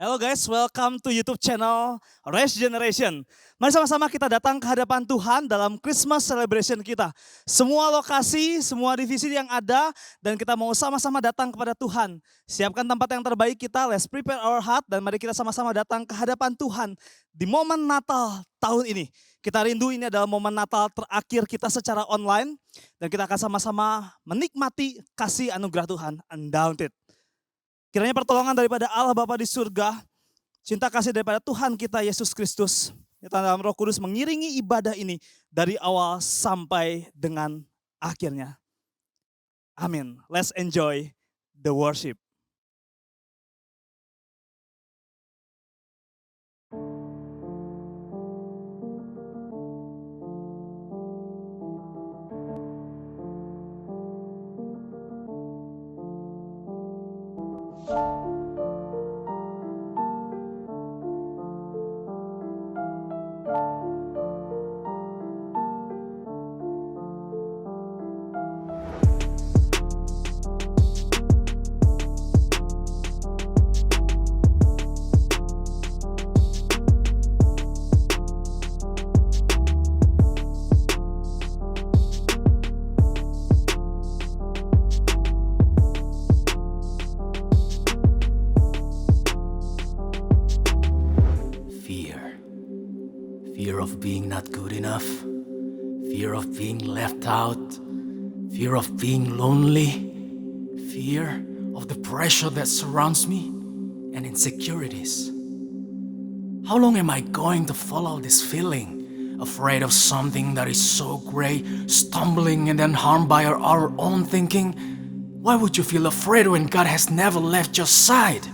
Halo guys, welcome to YouTube channel Race Generation. Mari sama-sama kita datang ke hadapan Tuhan dalam Christmas celebration kita. Semua lokasi, semua divisi yang ada dan kita mau sama-sama datang kepada Tuhan. Siapkan tempat yang terbaik kita, let's prepare our heart dan mari kita sama-sama datang ke hadapan Tuhan di momen Natal tahun ini. Kita rindu ini adalah momen Natal terakhir kita secara online dan kita akan sama-sama menikmati kasih anugerah Tuhan, undaunted. Kiranya pertolongan daripada Allah Bapa di surga, cinta kasih daripada Tuhan kita Yesus Kristus, dalam Roh Kudus mengiringi ibadah ini dari awal sampai dengan akhirnya. Amin. Let's enjoy the worship. Fear of being not good enough, fear of being left out, fear of being lonely, fear of the pressure that surrounds me, and insecurities. How long am I going to follow this feeling, afraid of something that is so great, stumbling and then harmed by our own thinking? Why would you feel afraid when God has never left your side?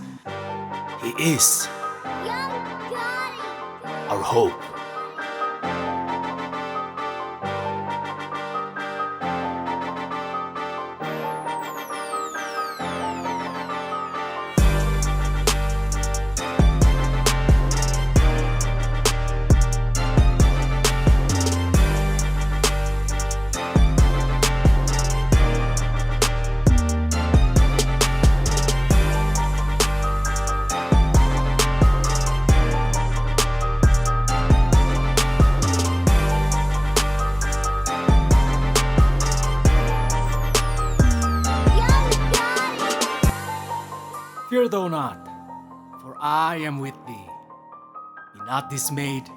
He is our hope. Fear thou not, for I am with thee. Be not dismayed,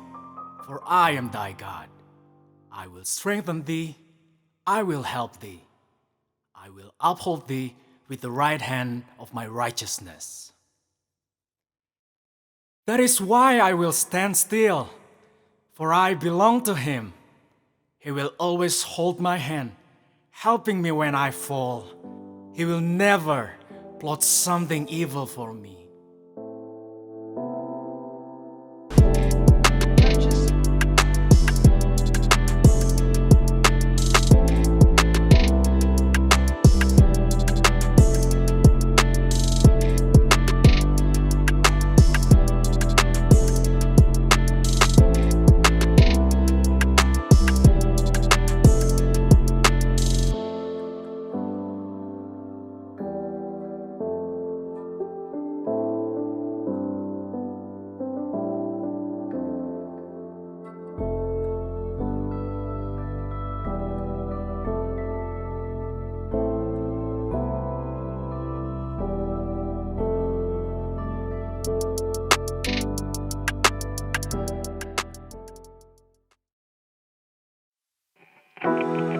for I am thy God. I will strengthen thee, I will help thee. I will uphold thee with the right hand of my righteousness. That is why I will stand still, for I belong to him. He will always hold my hand, helping me when I fall. He will never plot something evil for me.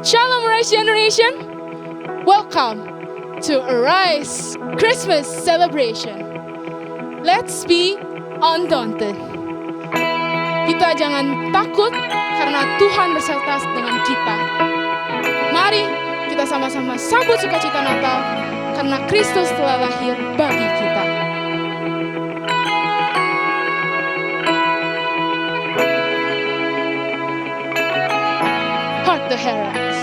Shalom Race Generation, welcome to Arise Christmas celebration. Let's be undaunted. Kita jangan takut karena Tuhan berserta dengan kita. Mari kita sama-sama sambut sukacita Natal karena Kristus telah lahir bagi kita. Hark the heralds.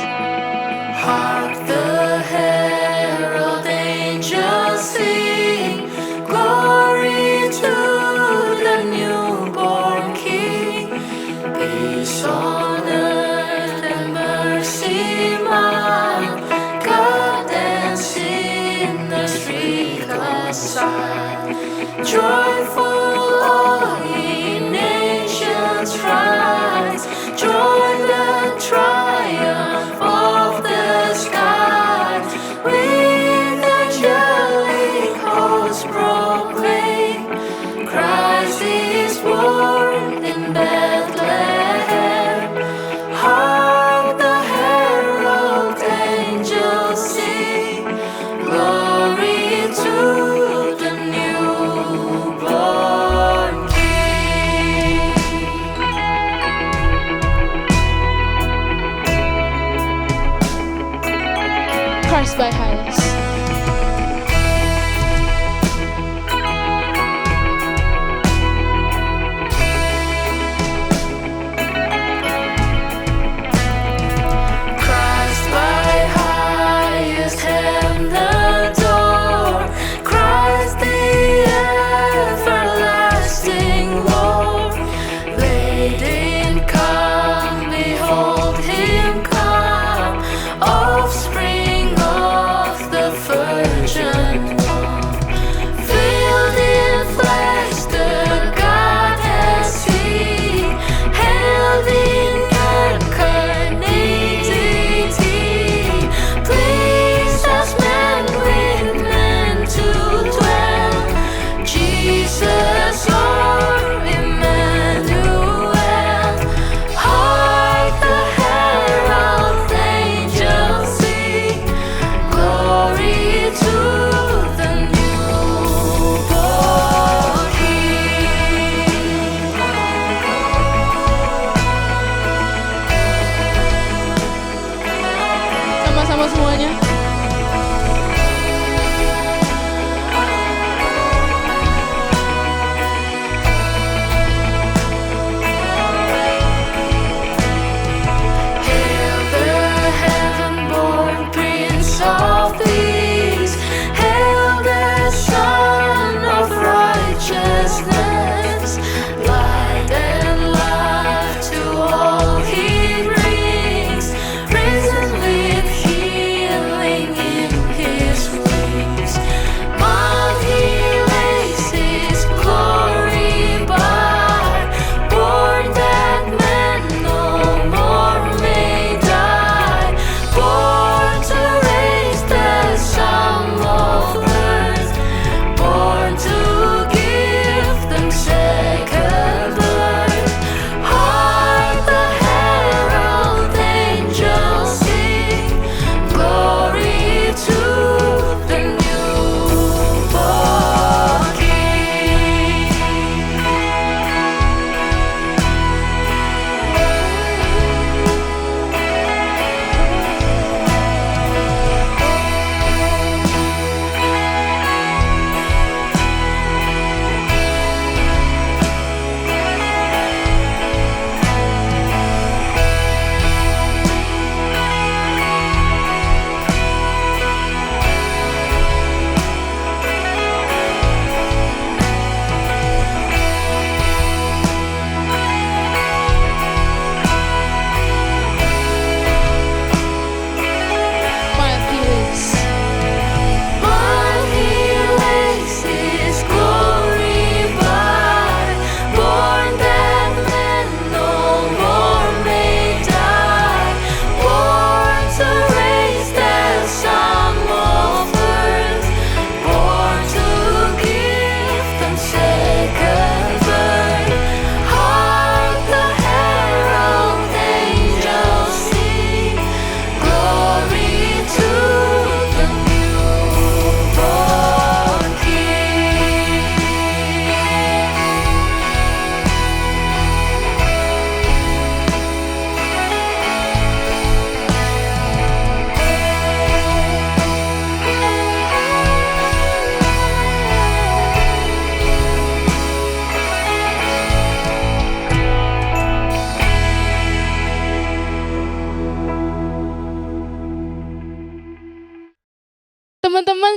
Hark the herald angels sing, glory to the newborn King. Peace on earth and mercy mild, God and sinners reconciled. Joyful all ye nations rise, join the triumph of the skies. With angelic hosts proclaim, Christ is born in Bethlehem. Hark the herald angels sing, glory to the newborn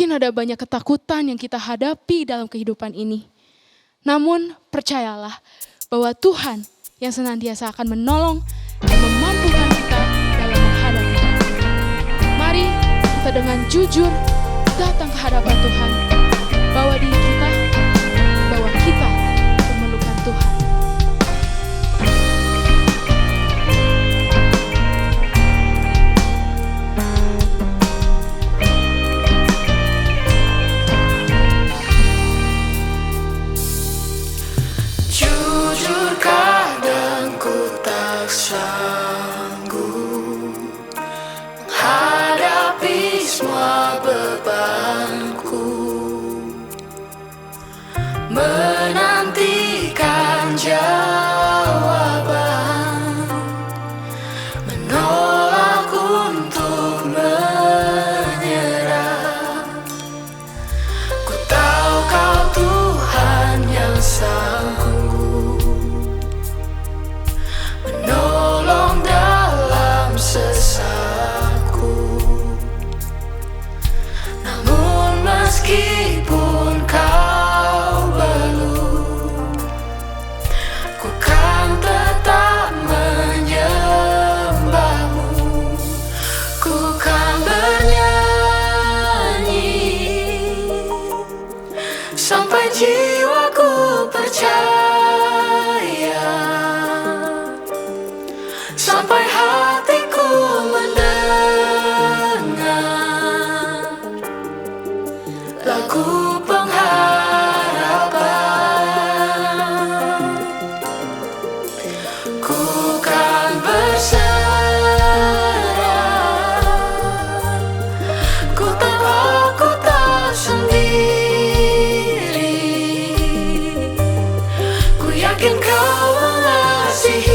Mungkin ada banyak ketakutan yang kita hadapi dalam kehidupan ini. Namun percayalah bahwa Tuhan yang senantiasa akan menolong dan memampukan kita dalam menghadapi. Mari kita dengan jujur datang ke hadapan Tuhan. Bawa diri kita bahwa kita memerlukan Tuhan. Jujur kadang ku tak sanggup menghadapi semua bebanku, menantikan jawaban, menolak untuk menyerah. Ku tahu Kau Tuhan yang sanggup menolong dalam sesakku. Namun meskipun Kau belum, ku kan tetap menyembah-Mu. Ku kan bernyanyi sampai jiwaku percaya, sampai hatiku mendengar lagu pengharapan. Ku kan berserah, ku tahu aku tak sendiri. Ku yakin Kau mengasihiku.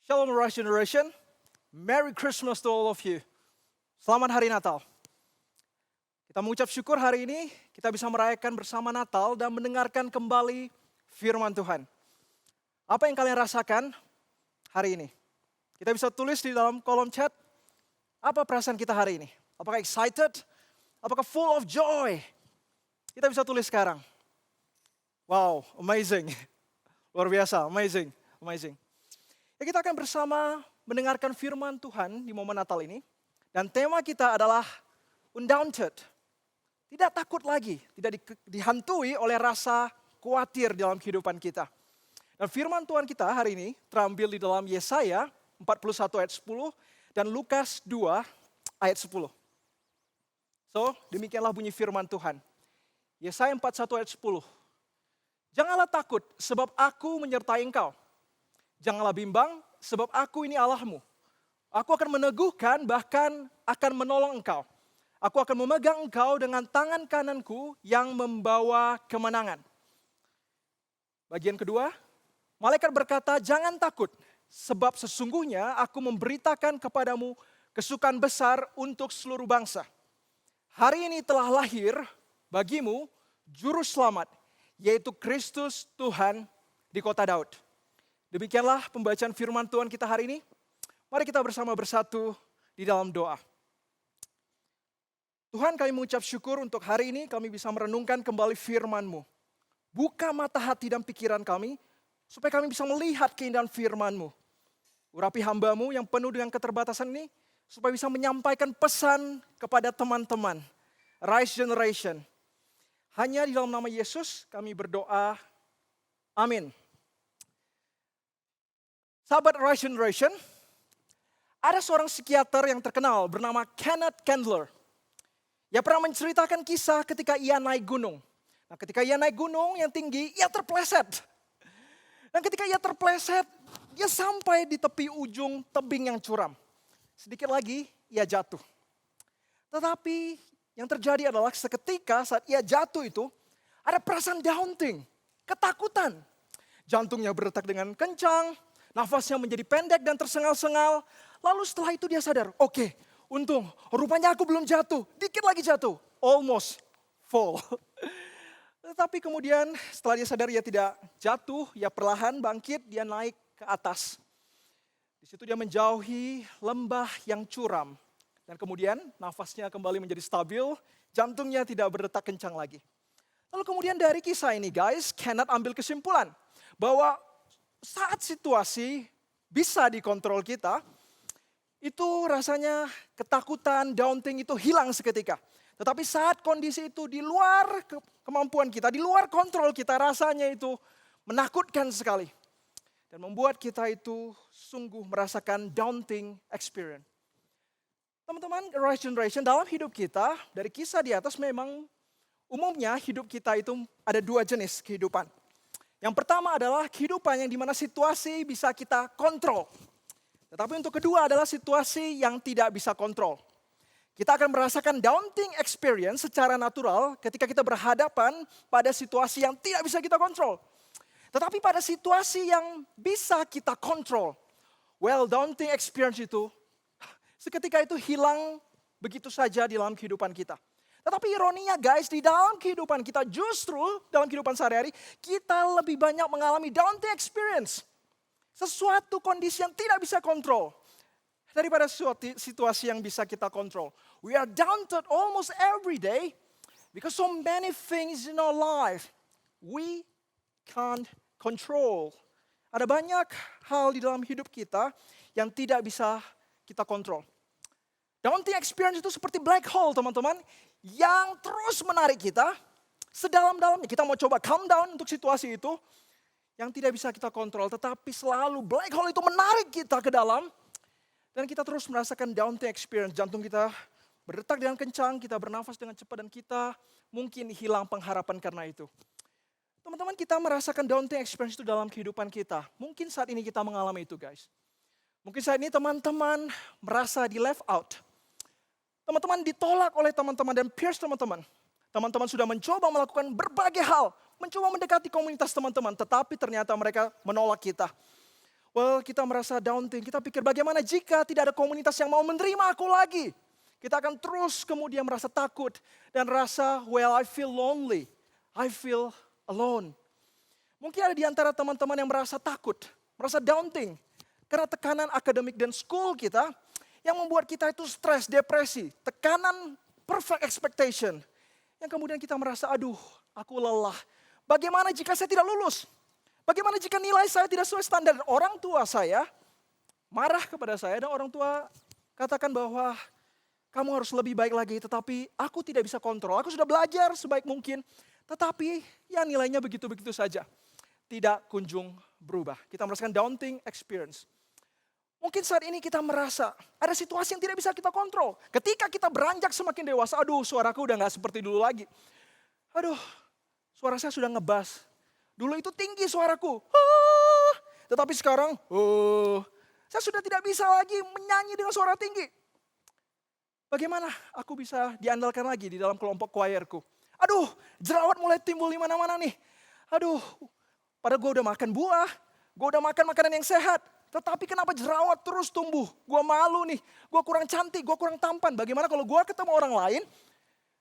Shalom Rise Generation. Merry Christmas to all of you. Selamat Hari Natal. Kita mengucap syukur hari ini kita bisa merayakan bersama Natal dan mendengarkan kembali firman Tuhan. Apa yang kalian rasakan hari ini? Kita bisa tulis di dalam kolom chat, apa perasaan kita hari ini? Apakah excited? Apakah full of joy? Kita bisa tulis sekarang. Wow, amazing. Luar biasa, amazing. Ya, kita akan bersama mendengarkan firman Tuhan di momen Natal ini. Dan tema kita adalah undaunted. Tidak takut lagi, tidak dihantui oleh rasa khawatir dalam kehidupan kita. Dan firman Tuhan kita hari ini terambil di dalam Yesaya 41 ayat 10 dan Lukas 2 ayat 10. So, demikianlah bunyi firman Tuhan. Yesaya 41 ayat 10. Janganlah takut sebab aku menyertai engkau. Janganlah bimbang, sebab aku ini Allahmu. Aku akan meneguhkan, bahkan akan menolong engkau. Aku akan memegang engkau dengan tangan kananku yang membawa kemenangan. Bagian kedua, malaikat berkata, jangan takut, sebab sesungguhnya aku memberitakan kepadamu kesukaan besar untuk seluruh bangsa. Hari ini telah lahir bagimu juru selamat, yaitu Kristus Tuhan di kota Daud. Demikianlah pembacaan firman Tuhan kita hari ini. Mari kita bersama bersatu di dalam doa. Tuhan, kami mengucap syukur untuk hari ini kami bisa merenungkan kembali firman-Mu. Buka mata hati dan pikiran kami, supaya kami bisa melihat keindahan firman-Mu. Urapi hamba-Mu yang penuh dengan keterbatasan ini, supaya bisa menyampaikan pesan kepada teman-teman. Rise Generation. Hanya di dalam nama Yesus kami berdoa. Amin. Sahabat Rise Generation, ada seorang psikiater yang terkenal bernama Kenneth Candler. Ia pernah menceritakan kisah ketika ia naik gunung. Nah, ketika ia naik gunung yang tinggi, ia terpleset. Dan ketika ia terpleset, dia sampai di tepi ujung tebing yang curam. Sedikit lagi, ia jatuh. Tetapi yang terjadi adalah seketika saat ia jatuh itu, ada perasaan daunting, ketakutan. Jantungnya berdetak dengan kencang, nafasnya menjadi pendek dan tersengal-sengal. Lalu setelah itu dia sadar, oke, untung rupanya aku belum jatuh, dikit lagi jatuh. Almost fall. Tetapi kemudian setelah dia sadar ia tidak jatuh, ia perlahan bangkit, dia naik ke atas. Di situ dia menjauhi lembah yang curam. Dan kemudian nafasnya kembali menjadi stabil, jantungnya tidak berdetak kencang lagi. Lalu kemudian dari kisah ini guys, Kenneth ambil kesimpulan bahwa saat situasi bisa dikontrol kita, itu rasanya ketakutan, daunting itu hilang seketika. Tetapi saat kondisi itu di luar kemampuan kita, di luar kontrol kita, rasanya itu menakutkan sekali. Dan membuat kita itu sungguh merasakan daunting experience. Teman-teman, Rise Generation, dalam hidup kita, dari kisah di atas memang umumnya hidup kita itu ada dua jenis kehidupan. Yang pertama adalah kehidupan yang dimana situasi bisa kita kontrol. Tetapi untuk kedua adalah situasi yang tidak bisa kontrol. Kita akan merasakan daunting experience secara natural ketika kita berhadapan pada situasi yang tidak bisa kita kontrol. Tetapi pada situasi yang bisa kita kontrol, daunting experience itu seketika itu hilang begitu saja di dalam kehidupan kita. Tetapi ironinya guys, di dalam kehidupan kita justru dalam kehidupan sehari-hari kita lebih banyak mengalami daunting experience. Sesuatu kondisi yang tidak bisa kontrol daripada situasi yang bisa kita kontrol. We are daunted almost every day because so many things in our life we can't control. Ada banyak hal di dalam hidup kita yang tidak bisa kita kontrol. Daunting experience itu seperti black hole teman-teman, yang terus menarik kita sedalam-dalamnya. Kita mau coba calm down untuk situasi itu yang tidak bisa kita kontrol. Tetapi selalu black hole itu menarik kita ke dalam. Dan kita terus merasakan daunting experience. Jantung kita berdetak dengan kencang, kita bernafas dengan cepat. Dan kita mungkin hilang pengharapan karena itu. Teman-teman, kita merasakan daunting experience itu dalam kehidupan kita. Mungkin saat ini kita mengalami itu guys. Mungkin saat ini teman-teman merasa di left out. Teman-teman ditolak oleh teman-teman dan peers teman-teman. Teman-teman sudah mencoba melakukan berbagai hal. Mencoba mendekati komunitas teman-teman. Tetapi ternyata mereka menolak kita. Well, kita merasa daunting. Kita pikir bagaimana jika tidak ada komunitas yang mau menerima aku lagi. Kita akan terus kemudian merasa takut dan rasa, well, I feel lonely. I feel alone. Mungkin ada di antara teman-teman yang merasa takut, merasa daunting. Karena tekanan akademik dan school kita yang membuat kita itu stres, depresi. Tekanan perfect expectation. Yang kemudian kita merasa, aduh, aku lelah. Bagaimana jika saya tidak lulus? Bagaimana jika nilai saya tidak sesuai standar? Orang tua saya marah kepada saya dan orang tua katakan bahwa kamu harus lebih baik lagi, tetapi aku tidak bisa kontrol. Aku sudah belajar sebaik mungkin, tetapi ya nilainya begitu-begitu saja. Tidak kunjung berubah. Kita merasakan daunting experience. Mungkin saat ini kita merasa ada situasi yang tidak bisa kita kontrol. Ketika kita beranjak semakin dewasa, aduh suaraku udah gak seperti dulu lagi. Aduh, suara saya sudah ngebas. Dulu itu tinggi suaraku. Tetapi sekarang, saya sudah tidak bisa lagi menyanyi dengan suara tinggi. Bagaimana aku bisa diandalkan lagi di dalam kelompok choirku? Aduh, jerawat mulai timbul di mana-mana nih. Aduh, padahal gue udah makan buah, gue udah makan makanan yang sehat. Tetapi kenapa jerawat terus tumbuh? Gue malu nih, gue kurang cantik, gue kurang tampan. Bagaimana kalau gue ketemu orang lain,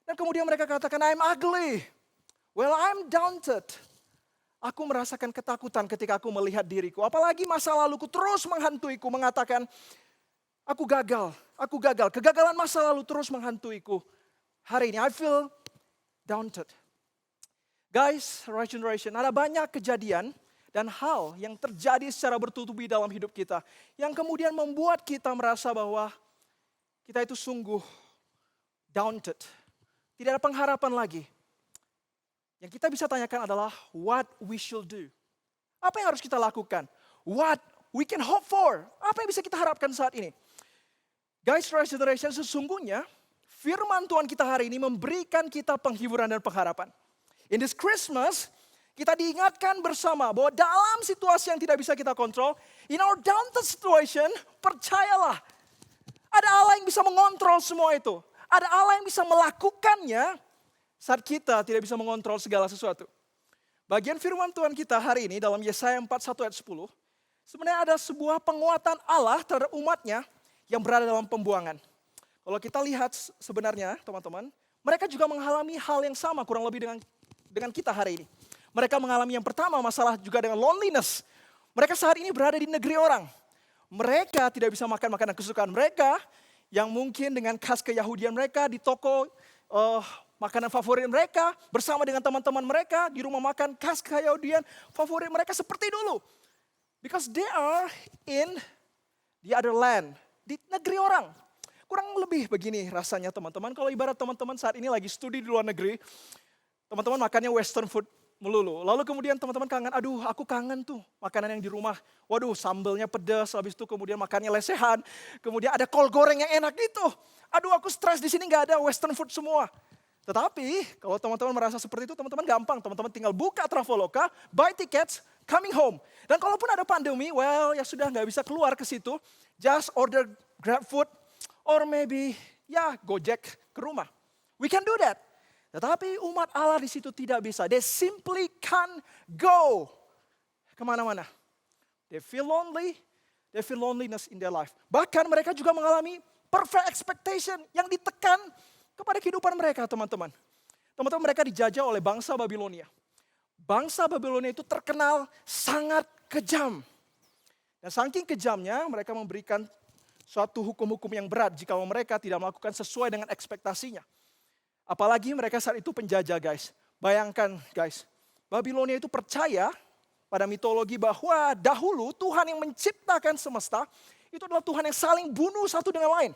dan kemudian mereka katakan, I'm ugly. Well, I'm daunted. Aku merasakan ketakutan ketika aku melihat diriku. Apalagi masa laluku terus menghantuiku, mengatakan, aku gagal, aku gagal. Kegagalan masa lalu terus menghantuiku. Hari ini I feel daunted. Guys, Rise Generation, ada banyak kejadian dan hal yang terjadi secara bertubi-tubi dalam hidup kita. Yang kemudian membuat kita merasa bahwa kita itu sungguh daunted. Tidak ada pengharapan lagi. Yang kita bisa tanyakan adalah what we should do. Apa yang harus kita lakukan? What we can hope for. Apa yang bisa kita harapkan saat ini? Guys, Rise Generation, sesungguhnya firman Tuhan kita hari ini memberikan kita penghiburan dan pengharapan. In this Christmas, kita diingatkan bersama bahwa dalam situasi yang tidak bisa kita kontrol, in our daunted situation, percayalah, ada Allah yang bisa mengontrol semua itu. Ada Allah yang bisa melakukannya saat kita tidak bisa mengontrol segala sesuatu. Bagian firman Tuhan kita hari ini dalam Yesaya 41 ayat 10, sebenarnya ada sebuah penguatan Allah terhadap umatnya yang berada dalam pembuangan. Kalau kita lihat sebenarnya teman-teman, mereka juga mengalami hal yang sama kurang lebih dengan kita hari ini. Mereka mengalami yang pertama masalah juga dengan loneliness. Mereka saat ini berada di negeri orang. Mereka tidak bisa makan makanan kesukaan mereka, yang mungkin dengan khas keyahudian mereka di toko makanan favorit mereka, bersama dengan teman-teman mereka di rumah makan khas keyahudian favorit mereka seperti dulu. Because they are in the other land. Di negeri orang. Kurang lebih begini rasanya teman-teman. Kalau ibarat teman-teman saat ini lagi studi di luar negeri. Teman-teman makannya western food melulu. Lalu kemudian teman-teman kangen, aduh aku kangen tuh makanan yang di rumah. Waduh sambelnya pedas, habis itu kemudian makannya lesehan. Kemudian ada kol goreng yang enak gitu. Aduh aku stres di sini gak ada western food semua. Tetapi kalau teman-teman merasa seperti itu, teman-teman gampang. Teman-teman tinggal buka Traveloka, buy tickets, coming home. Dan kalaupun ada pandemi, well ya sudah gak bisa keluar ke situ. Just order GrabFood or maybe ya Gojek ke rumah. We can do that. Tetapi umat Allah di situ tidak bisa. They simply can't go kemana-mana. They feel lonely. They feel loneliness in their life. Bahkan mereka juga mengalami perfect expectation yang ditekan kepada kehidupan mereka teman-teman. Teman-teman mereka dijajah oleh bangsa Babilonia. Bangsa Babilonia itu terkenal sangat kejam. Dan saking kejamnya mereka memberikan suatu hukum-hukum yang berat jika mereka tidak melakukan sesuai dengan ekspektasinya. Apalagi mereka saat itu penjajah guys. Bayangkan guys, Babilonia itu percaya pada mitologi bahwa dahulu Tuhan yang menciptakan semesta itu adalah Tuhan yang saling bunuh satu dengan lain.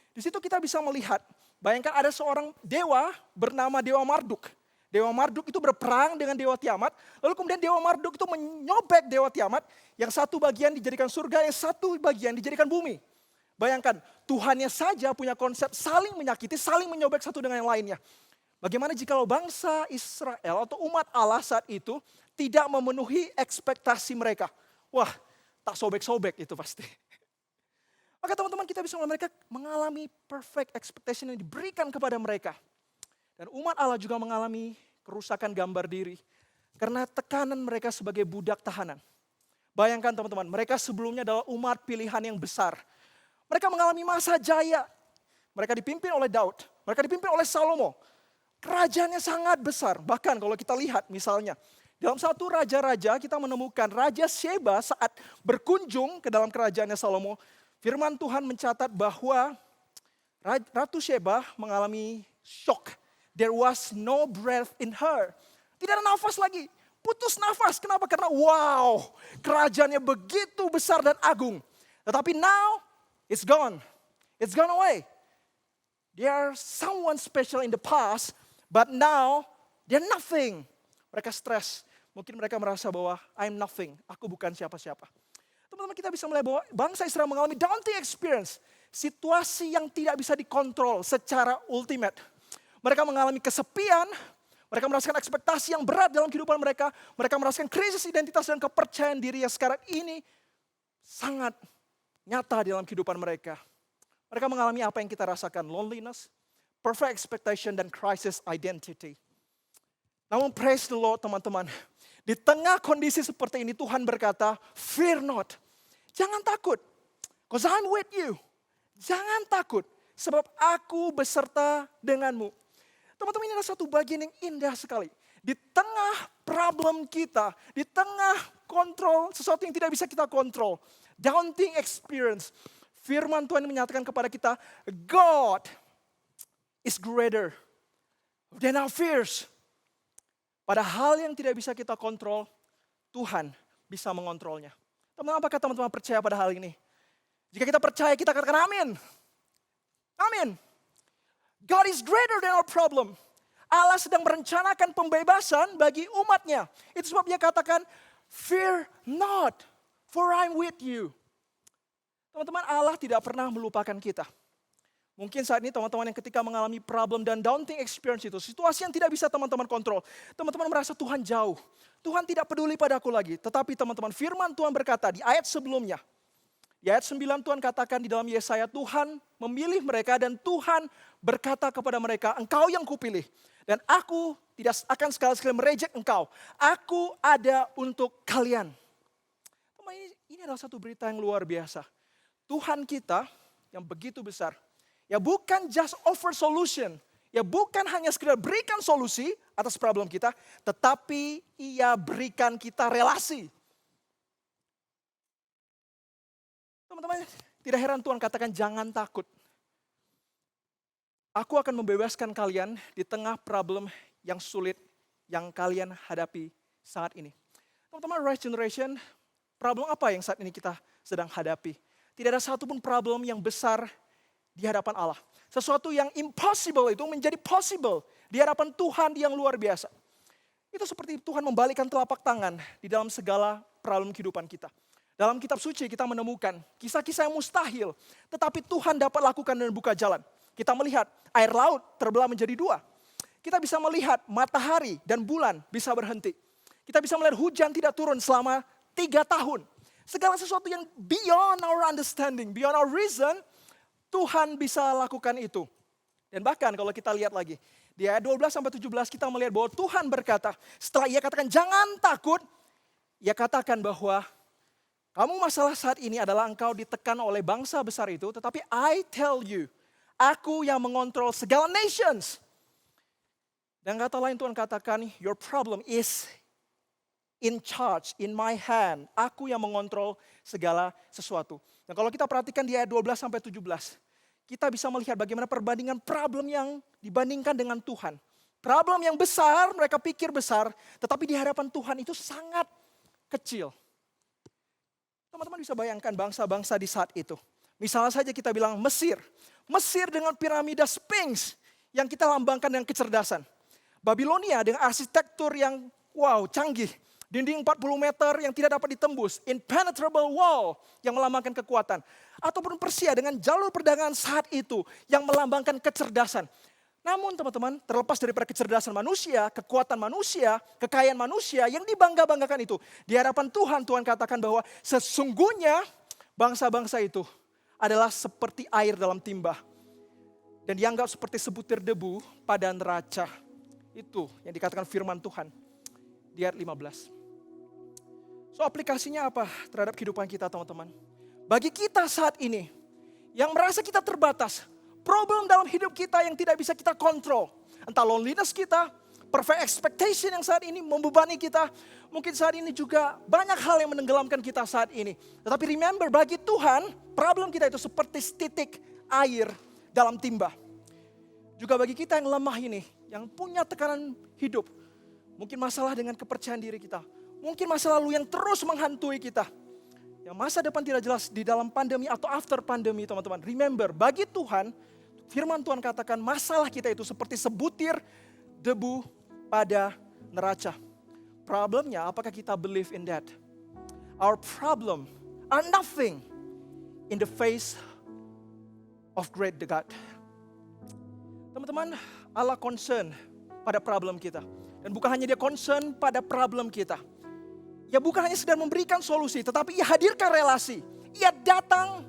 Di situ kita bisa melihat, bayangkan ada seorang dewa bernama Dewa Marduk. Dewa Marduk itu berperang dengan Dewa Tiamat. Lalu kemudian Dewa Marduk itu menyobek Dewa Tiamat. Yang satu bagian dijadikan surga, yang satu bagian dijadikan bumi. Bayangkan, Tuhannya saja punya konsep saling menyakiti, saling menyobek satu dengan yang lainnya. Bagaimana jika bangsa Israel atau umat Allah saat itu tidak memenuhi ekspektasi mereka? Wah, tak sobek-sobek itu pasti. Maka teman-teman kita bisa melihat mereka mengalami perfect expectation yang diberikan kepada mereka. Dan umat Allah juga mengalami kerusakan gambar diri. Karena tekanan mereka sebagai budak tahanan. Bayangkan teman-teman, mereka sebelumnya adalah umat pilihan yang besar. Mereka mengalami masa jaya. Mereka dipimpin oleh Daud, mereka dipimpin oleh Salomo. Kerajaannya sangat besar. Bahkan kalau kita lihat misalnya, dalam satu raja-raja kita menemukan Raja Sheba saat berkunjung ke dalam kerajaannya Salomo. Firman Tuhan mencatat bahwa Ratu Sheba mengalami shock. There was no breath in her. Tidak ada nafas lagi. Putus nafas. Kenapa? Karena wow, kerajaannya begitu besar dan agung. Tetapi now, it's gone. It's gone away. They are someone special in the past, but now, they're nothing. Mereka stres. Mungkin mereka merasa bahwa I'm nothing. Aku bukan siapa-siapa. Teman-teman, kita bisa melihat bahwa bangsa Israel mengalami daunting experience. Situasi yang tidak bisa dikontrol secara ultimate. Mereka mengalami kesepian. Mereka merasakan ekspektasi yang berat dalam kehidupan mereka. Mereka merasakan krisis identitas dan kepercayaan diri yang sekarang ini sangat nyata dalam kehidupan mereka. Mereka mengalami apa yang kita rasakan, loneliness, perfect expectation, dan crisis identity. Namun praise the Lord teman-teman. Di tengah kondisi seperti ini Tuhan berkata, fear not. Jangan takut, because I'm with you. Jangan takut, sebab aku beserta denganmu. Teman-teman, ini adalah satu bagian yang indah sekali. Di tengah problem kita, di tengah kontrol, sesuatu yang tidak bisa kita kontrol. Daunting experience. Firman Tuhan menyatakan kepada kita, God is greater than our fears. Pada hal yang tidak bisa kita kontrol, Tuhan bisa mengontrolnya. Teman-teman, apakah teman-teman percaya pada hal ini? Jika kita percaya, kita katakan amin. Amin. God is greater than our problem. Allah sedang merencanakan pembebasan bagi umatnya. Itu sebab dia katakan, fear not, for I'm with you. Teman-teman, Allah tidak pernah melupakan kita. Mungkin saat ini teman-teman yang ketika mengalami problem dan daunting experience itu, situasi yang tidak bisa teman-teman kontrol. Teman-teman merasa Tuhan jauh. Tuhan tidak peduli padaku lagi. Tetapi teman-teman, firman Tuhan berkata di ayat sebelumnya. Di ayat 9 Tuhan katakan di dalam Yesaya, Tuhan memilih mereka dan Tuhan berkata kepada mereka, engkau yang kupilih. Dan aku tidak akan sekali-sekali mereject engkau. Aku ada untuk kalian. Teman, ini adalah satu berita yang luar biasa. Tuhan kita yang begitu besar. Ya bukan just offer solution. Ya bukan hanya sekedar berikan solusi atas problem kita. Tetapi ia berikan kita relasi. Teman-teman, tidak heran Tuhan katakan jangan takut. Aku akan membebaskan kalian di tengah problem yang sulit yang kalian hadapi saat ini. Teman-teman, Rise Generation, problem apa yang saat ini kita sedang hadapi? Tidak ada satupun problem yang besar di hadapan Allah. Sesuatu yang impossible itu menjadi possible di hadapan Tuhan yang luar biasa. Itu seperti Tuhan membalikkan telapak tangan di dalam segala problem kehidupan kita. Dalam kitab suci kita menemukan kisah-kisah yang mustahil. Tetapi Tuhan dapat lakukan dan buka jalan. Kita melihat air laut terbelah menjadi dua. Kita bisa melihat matahari dan bulan bisa berhenti. Kita bisa melihat hujan tidak turun selama 3 tahun. Segala sesuatu yang beyond our understanding, beyond our reason, Tuhan bisa lakukan itu. Dan bahkan kalau kita lihat lagi, di ayat 12-17 kita melihat bahwa Tuhan berkata, setelah ia katakan jangan takut, ia katakan bahwa kamu masalah saat ini adalah engkau ditekan oleh bangsa besar itu, tetapi I tell you, aku yang mengontrol segala nations. Dan kata lain Tuhan katakan, your problem is in charge, in my hand. Aku yang mengontrol segala sesuatu. Dan kalau kita perhatikan di ayat 12-17, kita bisa melihat bagaimana perbandingan problem yang dibandingkan dengan Tuhan. Problem yang besar, mereka pikir besar, tetapi di hadapan Tuhan itu sangat kecil. Teman-teman bisa bayangkan bangsa-bangsa di saat itu. Misalnya saja kita bilang Mesir. Mesir dengan piramida Sphinx yang kita lambangkan dengan kecerdasan. Babilonia dengan arsitektur yang wow, canggih. Dinding 40 meter yang tidak dapat ditembus. Impenetrable wall yang melambangkan kekuatan. Ataupun Persia dengan jalur perdagangan saat itu yang melambangkan kecerdasan. Namun teman-teman, terlepas daripada kecerdasan manusia, kekuatan manusia, kekayaan manusia yang dibangga-banggakan itu. Di hadapan Tuhan, Tuhan katakan bahwa sesungguhnya bangsa-bangsa itu adalah seperti air dalam timba. Dan dianggap seperti sebutir debu pada neraca. Itu yang dikatakan firman Tuhan di ayat 15. So aplikasinya apa terhadap kehidupan kita teman-teman? Bagi kita saat ini, yang merasa kita terbatas, problem dalam hidup kita yang tidak bisa kita kontrol. Entah loneliness kita, perfect expectation yang saat ini membebani kita. Mungkin saat ini juga banyak hal yang menenggelamkan kita saat ini. Tetapi remember, bagi Tuhan, problem kita itu seperti titik air dalam timba. Juga bagi kita yang lemah ini, yang punya tekanan hidup. Mungkin masalah dengan kepercayaan diri kita. Mungkin masa lalu yang terus menghantui kita. Yang masa depan tidak jelas di dalam pandemi atau after pandemi teman-teman. Remember, bagi Tuhan, firman Tuhan katakan masalah kita itu seperti sebutir debu pada neraca. Problemnya apakah kita believe in that? Our problem are nothing in the face of great God. Teman-teman, Allah concern pada problem kita. Dan bukan hanya dia concern pada problem kita. Ya bukan hanya sedang memberikan solusi, tetapi ia hadirkan relasi. Ia datang,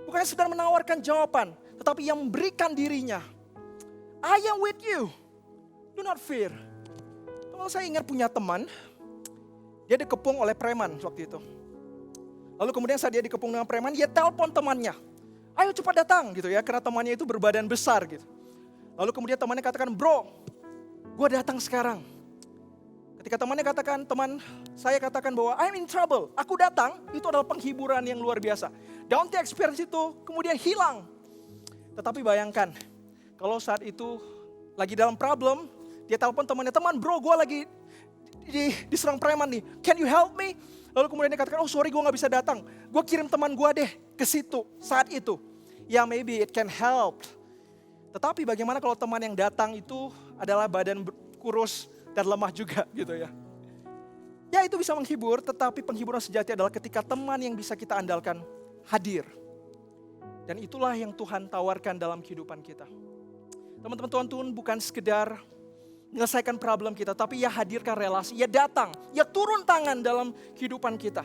bukan hanya sedang menawarkan jawaban, tetapi ia memberikan dirinya. I am with you, do not fear. Teman, saya ingat punya teman, dia dikepung oleh preman waktu itu. Lalu kemudian saat dia dikepung dengan preman, dia telepon temannya. Ayo cepat datang gitu ya, karena temannya itu berbadan besar gitu. Lalu kemudian temannya katakan, bro, gue datang sekarang. Ketika temannya katakan, saya katakan bahwa I'm in trouble. Aku datang, itu adalah penghiburan yang luar biasa. Downty experience itu kemudian hilang. Tetapi bayangkan, kalau saat itu lagi dalam problem, dia telepon temannya, teman bro gue lagi diserang preman nih. Can you help me? Lalu kemudian dia katakan, oh sorry gue gak bisa datang. Gue kirim teman gue deh ke situ saat itu. Ya maybe it can help. Tetapi bagaimana kalau teman yang datang itu adalah badan kurus dan lemah juga gitu ya. Ya itu bisa menghibur, tetapi penghiburan sejati adalah ketika teman yang bisa kita andalkan hadir. Dan itulah yang Tuhan tawarkan dalam kehidupan kita. Teman-teman, Tuhan bukan sekedar menyelesaikan problem kita, tapi ia hadirkan relasi, ia datang, ia turun tangan dalam kehidupan kita.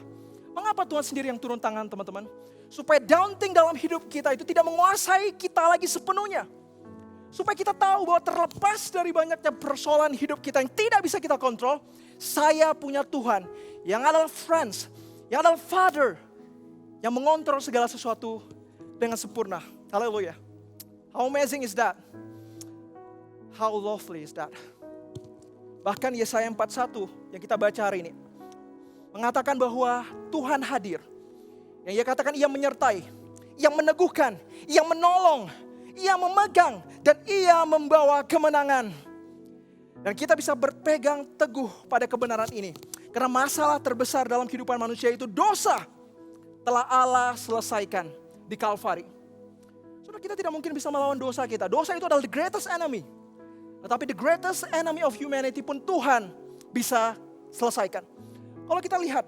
Mengapa Tuhan sendiri yang turun tangan teman-teman? Supaya daunting dalam hidup kita itu tidak menguasai kita lagi sepenuhnya. Supaya kita tahu bahwa terlepas dari banyaknya persoalan hidup kita yang tidak bisa kita kontrol, saya punya Tuhan yang adalah friends, yang adalah Father, yang mengontrol segala sesuatu dengan sempurna. Haleluya. How amazing is that? How lovely is that? Bahkan Yesaya 41 yang kita baca hari ini mengatakan bahwa Tuhan hadir. Yang ia katakan ia menyertai, ia meneguhkan, ia menolong, ia memegang, dan ia membawa kemenangan. Dan kita bisa berpegang teguh pada kebenaran ini. Karena masalah terbesar dalam kehidupan manusia itu dosa telah Allah selesaikan di Kalvari. Saudara, kita tidak mungkin bisa melawan dosa kita. Dosa itu adalah the greatest enemy. Tetapi the greatest enemy of humanity pun Tuhan bisa selesaikan. Kalau kita lihat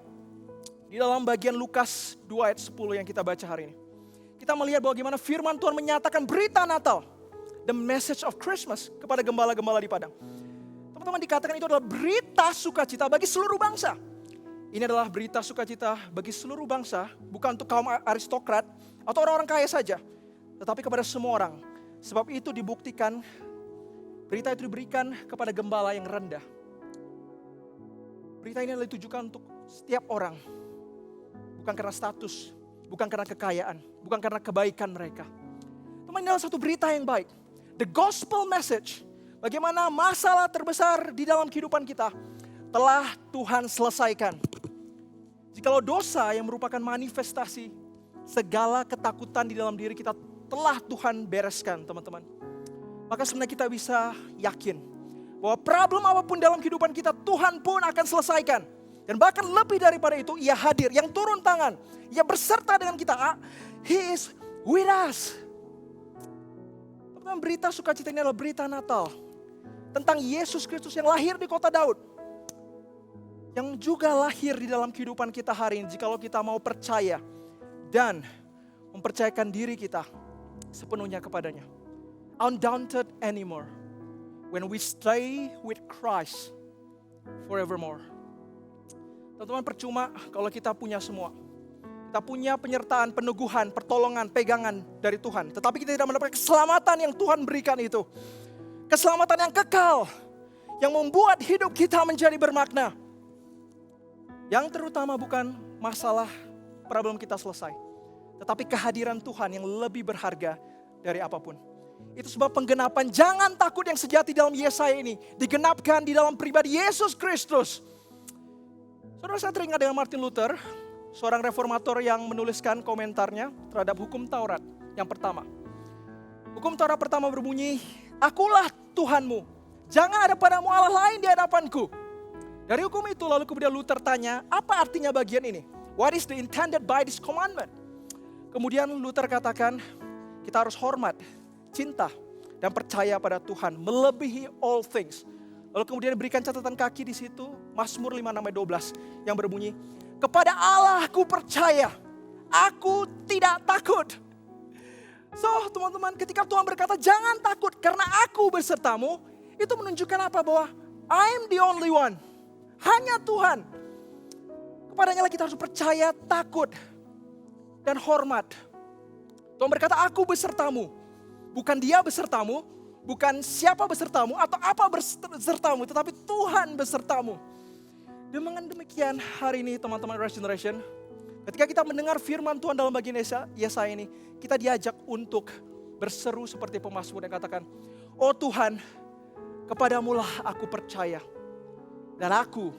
di dalam bagian Lukas 2 ayat 10 yang kita baca hari ini. Kita melihat bahwa bagaimana firman Tuhan menyatakan berita Natal. The message of Christmas kepada gembala-gembala di padang. Teman-teman, dikatakan itu adalah berita sukacita bagi seluruh bangsa. Ini adalah berita sukacita bagi seluruh bangsa. Bukan untuk kaum aristokrat atau orang-orang kaya saja. Tetapi kepada semua orang. Sebab itu dibuktikan, berita itu diberikan kepada gembala yang rendah. Berita ini adalah ditujukan untuk setiap orang. Bukan karena status, bukan karena kekayaan, bukan karena kebaikan mereka. Teman, ini adalah satu berita yang baik. The gospel message, bagaimana masalah terbesar di dalam kehidupan kita telah Tuhan selesaikan. Jikalau dosa yang merupakan manifestasi segala ketakutan di dalam diri kita telah Tuhan bereskan, teman-teman. Maka sebenarnya kita bisa yakin bahwa problem apapun dalam kehidupan kita Tuhan pun akan selesaikan. Dan bahkan lebih daripada itu, ia hadir, yang turun tangan, ia berserta dengan kita. He is with us. Teman-teman, berita sukacita ini adalah berita Natal. Tentang Yesus Kristus yang lahir di kota Daud. Yang juga lahir di dalam kehidupan kita hari ini. Jikalau kita mau percaya dan mempercayakan diri kita sepenuhnya kepadanya. Undaunted anymore. When we stay with Christ forevermore. Teman-teman, percuma kalau kita punya semua. Kita punya penyertaan, peneguhan, pertolongan, pegangan dari Tuhan. Tetapi kita tidak mendapatkan keselamatan yang Tuhan berikan itu. Keselamatan yang kekal. Yang membuat hidup kita menjadi bermakna. Yang terutama bukan masalah problem kita selesai, tetapi kehadiran Tuhan yang lebih berharga dari apapun. Itu sebab penggenapan jangan takut yang sejati dalam Yesaya ini digenapkan di dalam pribadi Yesus Kristus. Saudara, saya teringat dengan Martin Luther, seorang reformator yang menuliskan komentarnya terhadap hukum Taurat yang pertama. Hukum Taurat pertama berbunyi, "Akulah Tuhanmu, jangan ada padamu Allah lain di hadapanku." Dari hukum itu lalu kemudian Luther tanya, apa artinya bagian ini? What is the intended by this commandment? Kemudian Luther katakan, kita harus hormat, cinta, dan percaya pada Tuhan melebihi all things. Lalu kemudian diberikan catatan kaki di situ, Mazmur 5:12 yang berbunyi, kepada Allah aku percaya, aku tidak takut. So teman-teman, ketika Tuhan berkata jangan takut karena aku besertamu, itu menunjukkan apa? Bahwa I'm the only one. Hanya Tuhan. Kepadanya lah kita harus percaya, takut, dan hormat. Tuhan berkata, aku besertamu. Bukan dia besertamu, bukan siapa besertamu, atau apa besertamu, tetapi Tuhan besertamu. Dengan demikian hari ini teman-teman Rise Generation, ketika kita mendengar firman Tuhan dalam bagian Yesaya ini, kita diajak untuk berseru seperti pemazmur yang katakan, oh Tuhan, kepadamulah aku percaya. Dan aku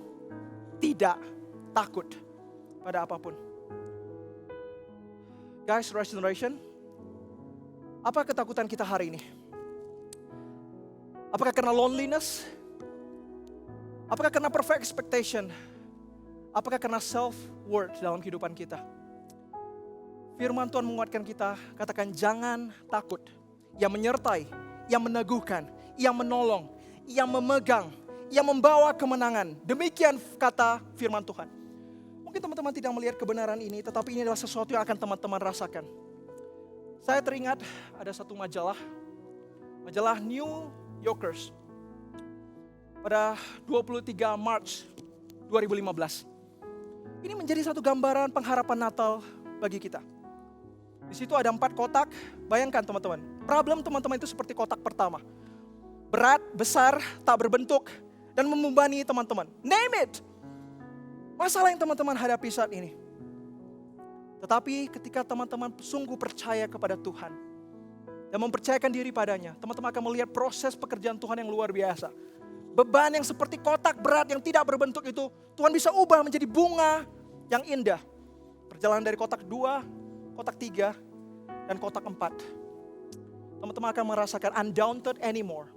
tidak takut pada apapun. Guys, Rise Generation, apa ketakutan kita hari ini? Apakah karena loneliness? Apakah karena perfect expectation? Apakah karena self-worth dalam kehidupan kita? Firman Tuhan menguatkan kita, katakan jangan takut. Yang menyertai, yang meneguhkan, yang menolong, yang memegang, yang membawa kemenangan. Demikian kata firman Tuhan. Mungkin teman-teman tidak melihat kebenaran ini, tetapi ini adalah sesuatu yang akan teman-teman rasakan. Saya teringat ada satu majalah New Yorkers. Pada 23 Maret 2015. Ini menjadi satu gambaran pengharapan Natal bagi kita. Di situ ada 4 kotak, bayangkan teman-teman. Problem teman-teman itu seperti kotak pertama. Berat, besar, tak berbentuk, dan membebani teman-teman. Name it. Masalah yang teman-teman hadapi saat ini. Tetapi ketika teman-teman sungguh percaya kepada Tuhan dan mempercayakan diri padanya, teman-teman akan melihat proses pekerjaan Tuhan yang luar biasa. Beban yang seperti kotak berat yang tidak berbentuk itu, Tuhan bisa ubah menjadi bunga yang indah. Perjalanan dari kotak 2, kotak 3, dan kotak 4. Teman-teman akan merasakan undaunted anymore.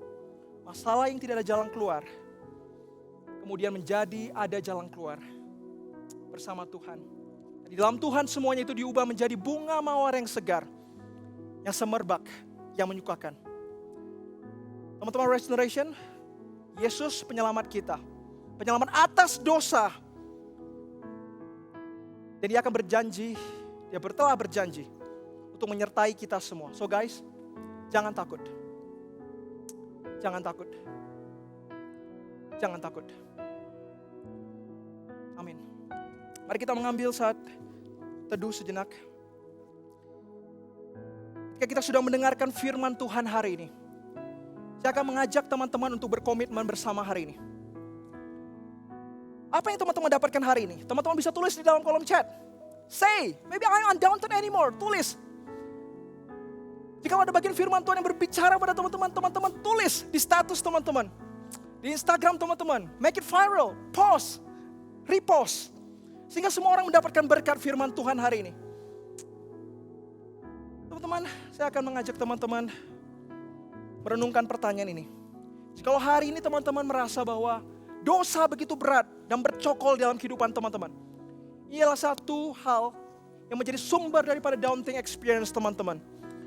Masalah yang tidak ada jalan keluar, kemudian menjadi ada jalan keluar bersama Tuhan. Di dalam Tuhan semuanya itu diubah menjadi bunga mawar yang segar, yang semerbak, yang menyukakan. Teman-teman Rise Generation, Yesus penyelamat kita, penyelamat atas dosa. Dan dia akan berjanji, telah berjanji untuk menyertai kita semua. So guys, jangan takut. Jangan takut. Jangan takut. Amin. Mari kita mengambil saat teduh sejenak. Ketika kita sudah mendengarkan firman Tuhan hari ini, saya akan mengajak teman-teman untuk berkomitmen bersama hari ini. Apa yang teman-teman dapatkan hari ini? Teman-teman bisa tulis di dalam kolom chat. Say, maybe I'm undaunted anymore. Tulis. Jika ada bagian firman Tuhan yang berbicara pada teman-teman, teman-teman tulis di status teman-teman. Di Instagram teman-teman. Make it viral. Post. Repost. Sehingga semua orang mendapatkan berkat firman Tuhan hari ini. Teman-teman, saya akan mengajak teman-teman merenungkan pertanyaan ini. Jikalau hari ini teman-teman merasa bahwa dosa begitu berat dan bercokol dalam kehidupan teman-teman. Ialah satu hal yang menjadi sumber daripada daunting experience teman-teman.